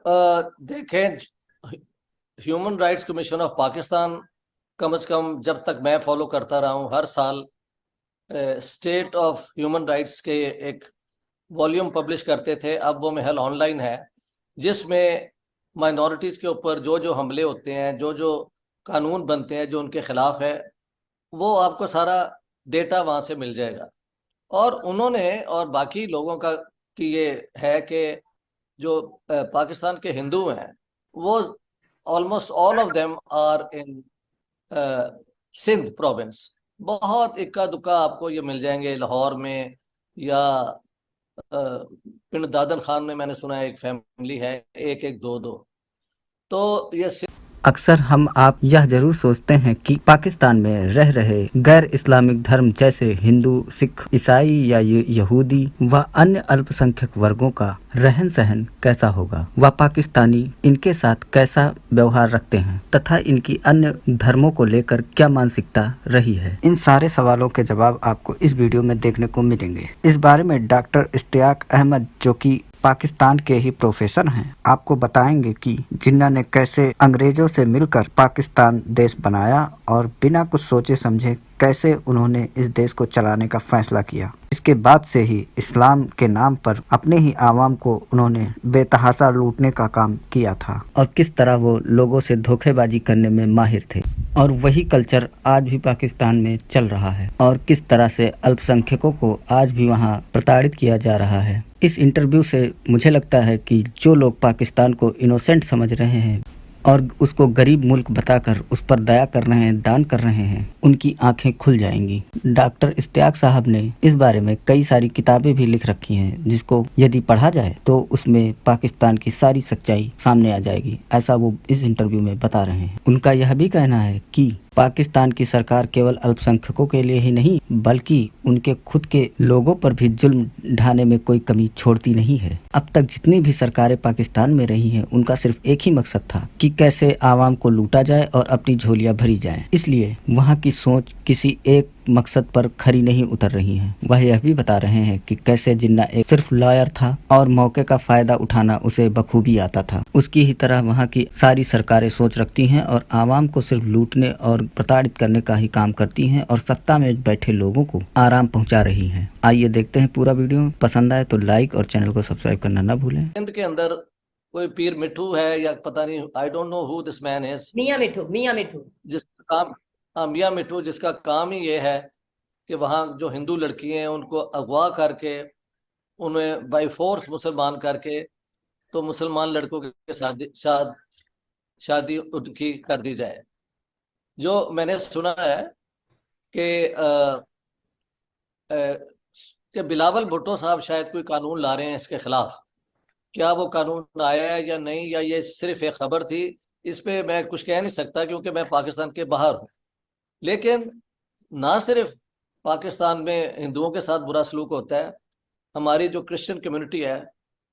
देखें, human rights commission of Pakistan कम से कम जब तक मैं फॉलो करता रहा हूँ, हर साल स्टेट ऑफ ह्यूमन राइट्स के एक वॉल्यूम पब्लिश करते थे। अब वो महल ऑनलाइन है, जिसमें माइनॉरिटीज़ के ऊपर जो जो हमले होते हैं, जो जो कानून बनते हैं जो उनके खिलाफ है, वो आपको सारा डेटा वहाँ से मिल जाएगा। और उन्होंने और बाकी लोगों का कि ये है कि जो पाकिस्तान के हिंदू हैं, वो almost all of them are in Sindh province. बहुत इक्का दुक्का आपको ये मिल जाएंगे लाहौर में, या पिंड दादन खान में मैंने सुना है एक फैमिली है, एक एक दो दो। तो ये अक्सर हम आप यह जरूर सोचते हैं कि पाकिस्तान में रह रहे गैर इस्लामिक धर्म जैसे हिंदू, सिख, ईसाई या यहूदी व अन्य अल्पसंख्यक वर्गों का रहन सहन कैसा होगा, व पाकिस्तानी इनके साथ कैसा व्यवहार रखते हैं तथा इनकी अन्य धर्मों को लेकर क्या मानसिकता रही है। इन सारे सवालों के जवाब आपको इस वीडियो में देखने को मिलेंगे। इस बारे में डॉक्टर इश्तियाक अहमद, जो कि पाकिस्तान के ही प्रोफेसर हैं, आपको बताएंगे कि जिन्ना ने कैसे अंग्रेजों से मिलकर पाकिस्तान देश बनाया और बिना कुछ सोचे समझे कैसे उन्होंने इस देश को चलाने का फैसला किया। इसके बाद से ही इस्लाम के नाम पर अपने ही आवाम को उन्होंने बेतहाशा लूटने का काम किया था और किस तरह वो लोगों से धोखेबाजी करने में माहिर थे। और वही कल्चर आज भी पाकिस्तान में चल रहा है और किस तरह से अल्पसंख्यकों को आज भी वहाँ प्रताड़ित किया जा रहा है। इस इंटरव्यू से मुझे लगता है कि जो लोग पाकिस्तान को इनोसेंट समझ रहे हैं और उसको गरीब मुल्क बताकर उस पर दया कर रहे हैं, दान कर रहे हैं, उनकी आंखें खुल जाएंगी। डॉक्टर इश्तियाक साहब ने इस बारे में कई सारी किताबें भी लिख रखी हैं, जिसको यदि पढ़ा जाए तो उसमें पाकिस्तान की सारी सच्चाई सामने आ जाएगी, ऐसा वो इस इंटरव्यू में बता रहे हैं। उनका यह भी कहना है कि पाकिस्तान की सरकार केवल अल्पसंख्यकों के लिए ही नहीं बल्कि उनके खुद के लोगों पर भी जुल्म ढाने में कोई कमी छोड़ती नहीं है। अब तक जितनी भी सरकारें पाकिस्तान में रही हैं, उनका सिर्फ एक ही मकसद था कि कैसे आवाम को लूटा जाए और अपनी झोलियां भरी जाएं। इसलिए वहाँ की सोच किसी एक मकसद पर खरी नहीं उतर रही है। वह यह भी बता रहे हैं कि कैसे जिन्ना एक सिर्फ लॉयर था और मौके का फायदा उठाना उसे बखूबी आता था। उसकी ही तरह वहाँ की सारी सरकारें सोच रखती हैं और आवाम को सिर्फ लूटने और प्रताड़ित करने का ही काम करती हैं और सत्ता में बैठे लोगों को आराम पहुँचा रही हैं। आइए देखते हैं पूरा वीडियो। पसंद आए तो लाइक और चैनल को सब्सक्राइब करना न भूलें। सिंध के अंदर कोई पीर मिट्ठू है या पता नहीं, I don't know who this man is. Mian Mithu, Mian Mithu जिसका काम, हाँ, मियां मिट्ठू, जिसका काम ही ये है कि वहाँ जो हिंदू लड़की हैं उनको अगवा करके उन्हें बाई फोर्स मुसलमान करके तो मुसलमान लड़कों के साथ शादी उनकी कर दी जाए। जो मैंने सुना है कि कि बिलावल भुट्टो साहब शायद कोई कानून ला रहे हैं इसके खिलाफ। क्या वो कानून आया है या नहीं, या ये सिर्फ एक खबर थी, इस पे मैं कुछ कह नहीं सकता क्योंकि मैं पाकिस्तान के बाहर हूँ। लेकिन ना सिर्फ पाकिस्तान में हिंदुओं के साथ बुरा सलूक होता है, हमारी जो क्रिश्चियन कम्युनिटी है,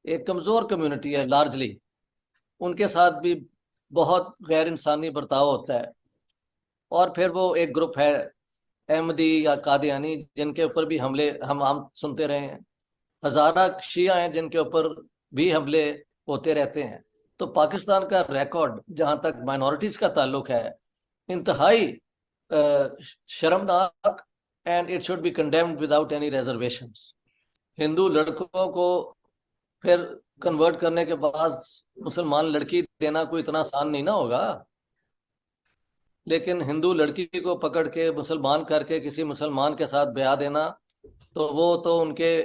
एक कमज़ोर कम्युनिटी है लार्जली, उनके साथ भी बहुत गैर इंसानी बर्ताव होता है। और फिर वो एक ग्रुप है अहमदी या कादियानी, जिनके ऊपर भी हमले हम आम सुनते रहे हैं। हज़ारा शिया हैं जिनके ऊपर भी हमले होते रहते हैं। तो पाकिस्तान का रिकॉर्ड जहाँ तक माइनॉरिटीज़ का ताल्लुक है, इंतहाई शर्मनाक, and it should be condemned without any reservations. Hindu लड़कों को फिर कन्वर्ट करने के बाद मुसलमान लड़की देना कोई इतना आसान नहीं ना होगा, लेकिन हिंदू लड़की को पकड़ के मुसलमान करके किसी मुसलमान के साथ ब्याह देना, तो वो तो उनके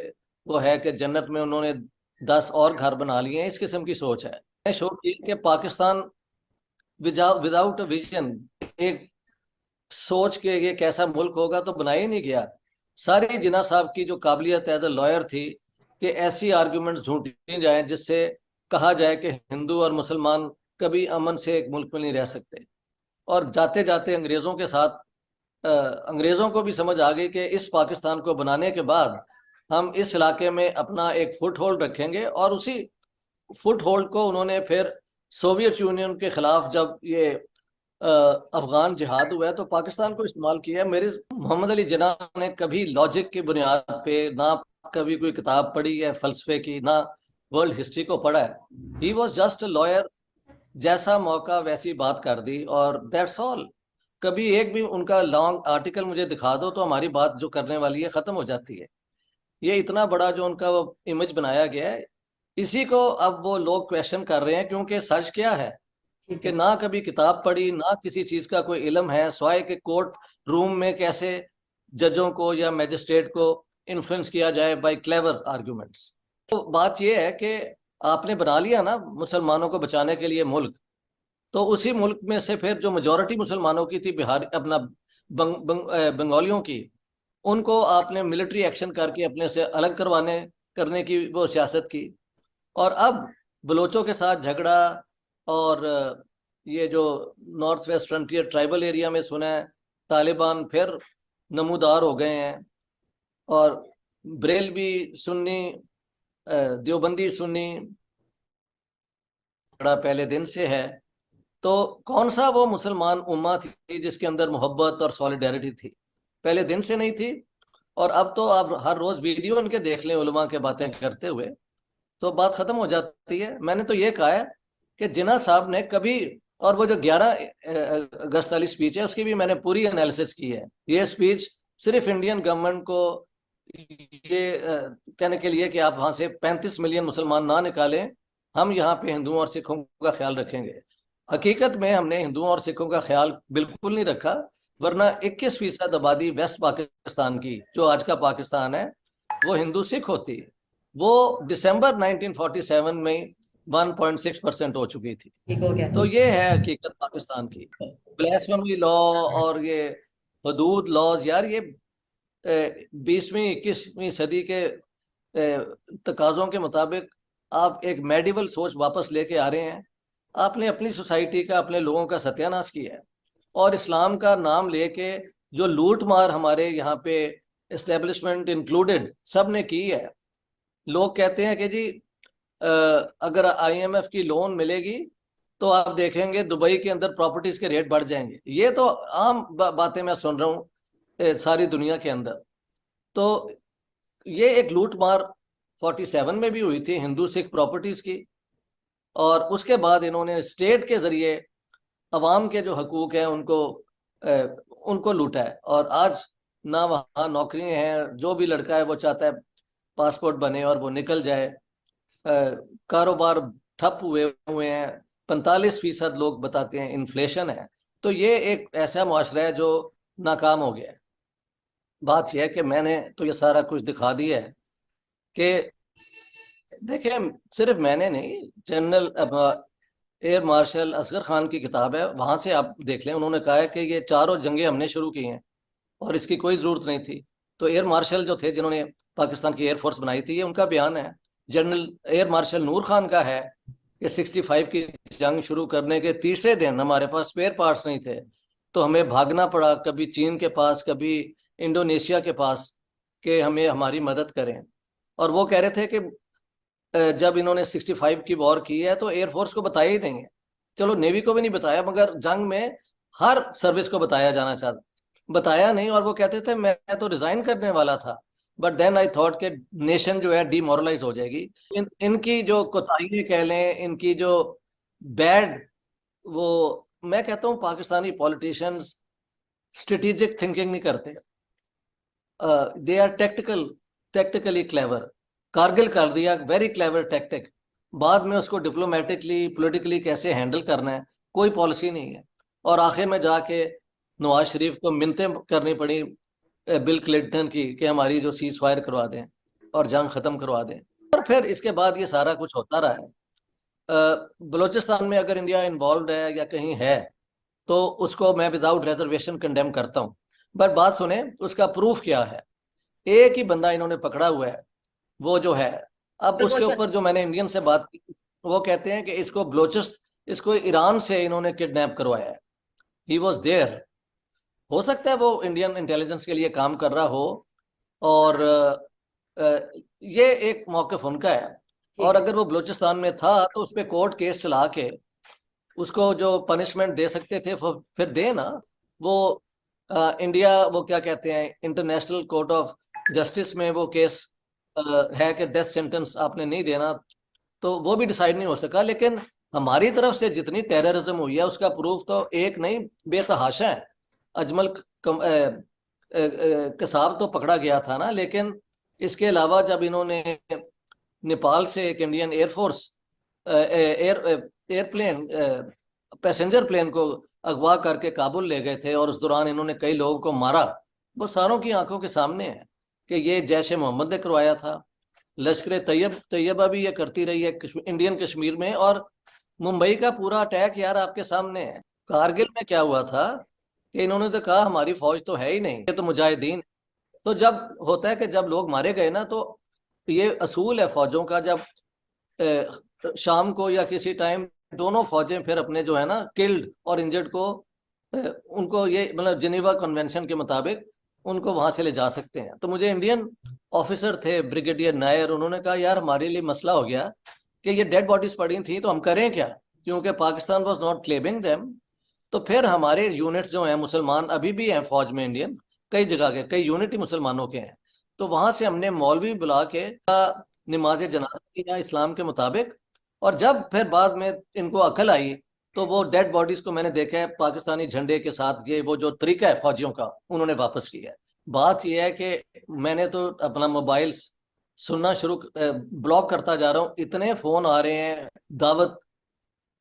वो है कि जन्नत में उन्होंने 10 और घर बना लिए हैं। इस किस्म की सोच है। शो की कि पाकिस्तान विदाउट विजन, एक सोच के ये कैसा मुल्क होगा, तो बनाया ही नहीं गया। सारी जिन्ना साहब की जो काबिलियत एज ए लॉयर थी कि ऐसी आर्ग्यूमेंट्स ढूंढी जाएं जिससे कहा जाए कि हिंदू और मुसलमान कभी अमन से एक मुल्क में नहीं रह सकते। और जाते जाते अंग्रेज़ों के साथ अंग्रेज़ों को भी समझ आ गई कि इस पाकिस्तान को बनाने के बाद हम इस इलाके में अपना एक फुट होल्ड रखेंगे, और उसी फुट होल्ड को उन्होंने फिर सोवियत यूनियन के खिलाफ जब ये अफगान जिहाद हुआ है तो पाकिस्तान को इस्तेमाल किया। मेरे मोहम्मद अली जिन्ना ने कभी लॉजिक की बुनियाद पे ना कभी कोई किताब पढ़ी है फलसफे की, ना वर्ल्ड हिस्ट्री को पढ़ा है। He was just a lawyer, जैसा मौका वैसी बात कर दी और दैट्स ऑल। कभी एक भी उनका लॉन्ग आर्टिकल मुझे दिखा दो तो हमारी बात जो करने वाली है खत्म हो जाती है। ये इतना बड़ा जो उनका वो इमेज बनाया गया है, इसी को अब वो लोग क्वेश्चन कर रहे हैं, क्योंकि सच क्या है कि ना कभी किताब पढ़ी, ना किसी चीज का कोई इल्म है, स्वाय के कोर्ट रूम में कैसे जजों को या मैजिस्ट्रेट को इन्फ्लुएंस किया जाए बाय क्लेवर आर्ग्यूमेंट्स। तो बात यह है कि आपने बना लिया ना मुसलमानों को बचाने के लिए मुल्क, तो उसी मुल्क में से फिर जो मेजोरिटी मुसलमानों की थी, बिहार अपना बंगालियों की, उनको आपने मिलिट्री एक्शन करके अपने से अलग करने की वो सियासत की। और अब बलोचों के साथ झगड़ा, और ये जो north west frontier tribal area में सुना है तालिबान फिर नमूदार हो गए हैं, और बरेलवी सुन्नी, देवबंदी सुन्नी बड़ा पहले दिन से है। तो कौन सा वो मुसलमान उम्मा थी जिसके अंदर मोहब्बत और सॉलिडेरिटी थी? पहले दिन से नहीं थी। और अब तो आप हर रोज वीडियो इनके देख लें उलमा के बातें करते हुए, तो बात खत्म हो जाती है। मैंने तो ये कहा है कि जिन्ना साहब ने कभी, और वो जो 11 अगस्त वाली स्पीच है उसकी भी मैंने पूरी एनालिसिस की है। ये स्पीच सिर्फ इंडियन गवर्नमेंट को ये कहने के लिए कि आप वहां से 35 मिलियन मुसलमान ना निकालें, हम यहाँ पे हिंदुओं और सिखों का ख्याल रखेंगे। हकीकत में हमने हिंदुओं और सिखों का ख्याल बिल्कुल नहीं रखा, वरना 21% आबादी वेस्ट पाकिस्तान की, जो आज का पाकिस्तान है, वो हिंदू सिख होती, वो दिसंबर 1947 में 1.6% हो चुकी थी। तो ये है हकीकत पाकिस्तान की। ब्लास्फेमी लॉ और ये हदूद लॉज, यार ये 20वीं 21वीं सदी के तकाजों के मुताबिक आप एक मेडिवल सोच वापस लेके आ रहे हैं। आपने अपनी सोसाइटी का, अपने लोगों का सत्यानाश किया है, और इस्लाम का नाम लेके जो लूट मार हमारे यहाँ पे एस्टेब्लिशमेंट इंक्लूडेड सब ने की है। लोग कहते हैं कि जी अगर IMF की लोन मिलेगी तो आप देखेंगे दुबई के अंदर प्रॉपर्टीज के रेट बढ़ जाएंगे। ये तो आम बातें मैं सुन रहा हूँ सारी दुनिया के अंदर। तो ये एक लूट मार 47 में भी हुई थी हिंदू सिख प्रॉपर्टीज की, और उसके बाद इन्होंने स्टेट के जरिए अवाम के जो हकूक हैं उनको लूटा है। और आज ना वहाँ नौकरियां हैं, जो भी लड़का है वो चाहता है पासपोर्ट बने और वो निकल जाए। कारोबार ठप हुए हैं, 45% लोग बताते हैं इन्फ्लेशन है। तो ये एक ऐसा मुआशरा है जो नाकाम हो गया है। बात यह है कि मैंने तो ये सारा कुछ दिखा दिया है कि देखिए, सिर्फ मैंने नहीं, general air marshal Asghar Khan की किताब है, वहां से आप देख लें। उन्होंने कहा है कि ये चारों जंगें हमने शुरू की हैं और इसकी कोई जरूरत नहीं थी। तो एयर मार्शल जो थे जिन्होंने पाकिस्तान की एयरफोर्स बनाई थी, ये उनका बयान है। जनरल एयर मार्शल नूर खान का है कि 65 की जंग शुरू करने के तीसरे दिन हमारे पास स्पेयर पार्ट्स नहीं थे, तो हमें भागना पड़ा, कभी चीन के पास, कभी इंडोनेशिया के पास, कि हमें हमारी मदद करें। और वो कह रहे थे कि जब इन्होंने 65 की वॉर की है तो एयरफोर्स को बताया ही नहीं है। चलो नेवी को भी नहीं बताया, मगर जंग में हर सर्विस को बताया नहीं। और वो कहते थे मैं तो रिजाइन करने वाला था, बट देन आई थॉट के नेशन जो है डीमोरलाइज हो जाएगी। इनकी जो कोताही कह लें, इनकी जो बैड, वो मैं कहता हूँ पाकिस्तानी पॉलिटिशियंस स्ट्रेटेजिक थिंकिंग नहीं करते, they are tactically clever. Kargil कर दिया, वेरी क्लेवर टैक्टिक। बाद में उसको डिप्लोमेटिकली पॉलिटिकली कैसे हैंडल करना है, कोई पॉलिसी नहीं है। और आखिर में जाके नवाज शरीफ को मिन्नतें करनी पड़ी बिल क्लिंटन की कि हमारी जो सीज फायर करवा दें और जंग खत्म करवा दें। और फिर इसके बाद ये सारा कुछ होता रहा है। बलूचिस्तान में अगर इंडिया इन्वॉल्व है या कहीं है तो उसको मैं विदाउट रिजर्वेशन कंडेम करता हूँ। बट बात सुने, उसका प्रूफ क्या है? एक ही बंदा इन्होंने पकड़ा हुआ है, वो जो है, अब उसके ऊपर जो मैंने इंडियन से बात की, वो कहते हैं कि इसको ईरान से इन्होंने किडनैप करवाया है। He was there. हो सकता है वो इंडियन इंटेलिजेंस के लिए काम कर रहा हो, और ये एक मौक़िफ़ उनका है। और अगर वो बलूचिस्तान में था तो उस पर कोर्ट केस चला के उसको जो पनिशमेंट दे सकते थे फिर दे ना। वो इंडिया, वो क्या कहते हैं, इंटरनेशनल कोर्ट ऑफ जस्टिस में वो केस है कि डेथ सेंटेंस आपने नहीं देना, तो वो भी डिसाइड नहीं हो सका। लेकिन हमारी तरफ से जितनी टेररिज्म हुई है उसका प्रूफ तो एक नहीं बेतहाशा है। अजमल कसाब तो पकड़ा गया था ना, लेकिन इसके अलावा जब इन्होंने नेपाल से एक Indian air force airplane passenger plane को अगवा करके काबुल ले गए थे और उस दौरान इन्होंने कई लोगों को मारा, वो सारों की आंखों के सामने है कि ये जैश ए मोहम्मद ने करवाया था। लश्कर तैयबा भी ये करती रही है इंडियन कश्मीर में, और मुंबई का पूरा अटैक यार आपके सामने है। कारगिल में क्या हुआ था कि इन्होंने तो कहा हमारी फौज तो है ही नहीं, ये तो मुजाहिदीन। तो जब होता है कि जब लोग मारे गए ना, तो ये असूल है फौजों का, जब शाम को या किसी टाइम दोनों फौजें फिर अपने जो है ना किल्ड और इंजर्ड को उनको ये मतलब जिनेवा कन्वेंशन के मुताबिक उनको वहां से ले जा सकते हैं। तो मुझे इंडियन ऑफिसर थे ब्रिगेडियर नायर, उन्होंने कहा यार हमारे लिए मसला हो गया कि ये डेड बॉडीज पड़ी थी तो हम करें क्या, क्योंकि Pakistan was not claiming them. तो फिर हमारे यूनिट्स जो हैं मुसलमान अभी भी हैं फौज में इंडियन, कई जगह के कई यूनिट ही मुसलमानों के हैं। तो वहां से हमने मौलवी बुला के नमाज जनाजा किया इस्लाम के मुताबिक, और जब फिर बाद में इनको अकल आई तो वो डेड बॉडीज को मैंने देखा है पाकिस्तानी झंडे के साथ, ये वो जो तरीका है फौजियों का उन्होंने वापस किया है। बात यह है कि मैंने तो अपना मोबाइल सुनना शुरू ब्लॉक करता जा रहा हूँ, इतने फोन आ रहे हैं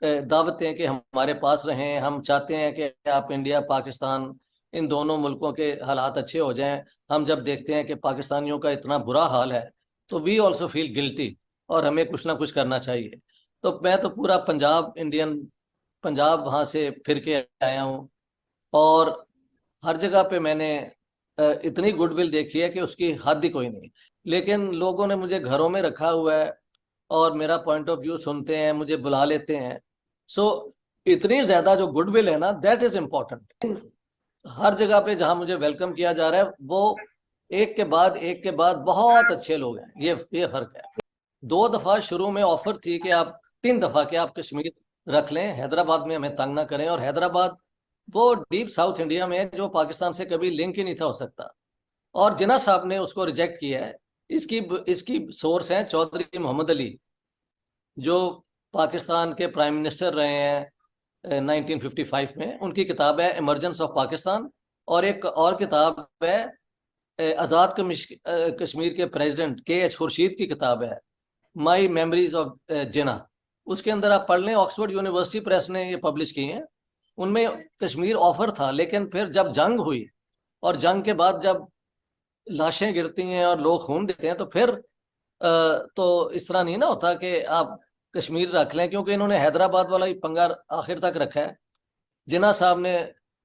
दावतें कि हमारे पास रहें, हम चाहते हैं कि आप इंडिया पाकिस्तान इन दोनों मुल्कों के हालात अच्छे हो जाएं। हम जब देखते हैं कि पाकिस्तानियों का इतना बुरा हाल है तो वी ऑल्सो फील गिल्टी, और हमें कुछ ना कुछ करना चाहिए। तो मैं तो पूरा पंजाब वहाँ से फिर के आया हूँ, और हर जगह पे मैंने इतनी गुडविल देखी है कि उसकी हद ही कोई नहीं। लेकिन लोगों ने मुझे घरों में रखा हुआ है और मेरा पॉइंट ऑफ व्यू सुनते हैं, मुझे बुला लेते हैं। सो इतनी ज्यादा जो गुडविल है ना, दैट इज इम्पोर्टेंट। हर जगह पे जहां मुझे वेलकम किया जा रहा है वो एक के बाद बहुत अच्छे लोग हैं, ये फर्क है। 2 दफा शुरू में ऑफर थी कि आप 3 दफा के आप कश्मीर रख लें, हैदराबाद में हमें तंग ना करें, और हैदराबाद वो डीप साउथ इंडिया में जो पाकिस्तान से कभी लिंक ही नहीं था हो सकता, और जिन्ना साहब ने उसको रिजेक्ट किया है। इसकी इसकी सोर्स है चौधरी मोहम्मद अली, जो पाकिस्तान के प्राइम मिनिस्टर रहे हैं 1955 में। उनकी किताब है इमरजेंस ऑफ पाकिस्तान, और एक और किताब है आज़ाद कश्मीर के प्रेसिडेंट KH खुर्शीद की किताब है माई मेमोरीज ऑफ जिना। उसके अंदर आप पढ़ लें, ऑक्सफोर्ड यूनिवर्सिटी प्रेस ने ये पब्लिश की हैं। उनमें कश्मीर ऑफर था, लेकिन फिर जब जंग हुई और जंग के बाद जब लाशें गिरती हैं और लोग खून देते हैं, तो फिर तो इस तरह नहीं ना होता कि आप कश्मीर रख लें, क्योंकि इन्होंने हैदराबाद वाला ही पंगा आखिर तक रखा है। जिन्ना साहब ने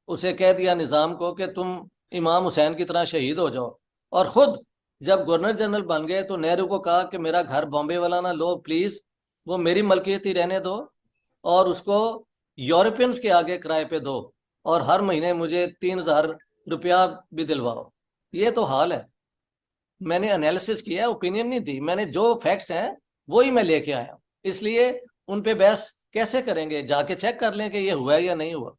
उसे कह दिया निज़ाम को कि तुम इमाम हुसैन की तरह शहीद हो जाओ, और खुद जब गवर्नर जनरल बन गए तो नेहरू को कहा कि मेरा घर बॉम्बे वाला ना लो प्लीज, वो मेरी मलकियत ही रहने दो, और उसको यूरोपियंस के आगे किराए पे दो, और हर महीने मुझे 3,000 रुपया भी दिलवाओ। ये तो हाल है। मैंने एनालिसिस किया, ओपिनियन नहीं दी, मैंने जो फैक्ट्स हैं वही मैं लेके आया। इसलिए उन पे बहस कैसे करेंगे, जाके चेक कर लें कि ये हुआ है या नहीं हुआ।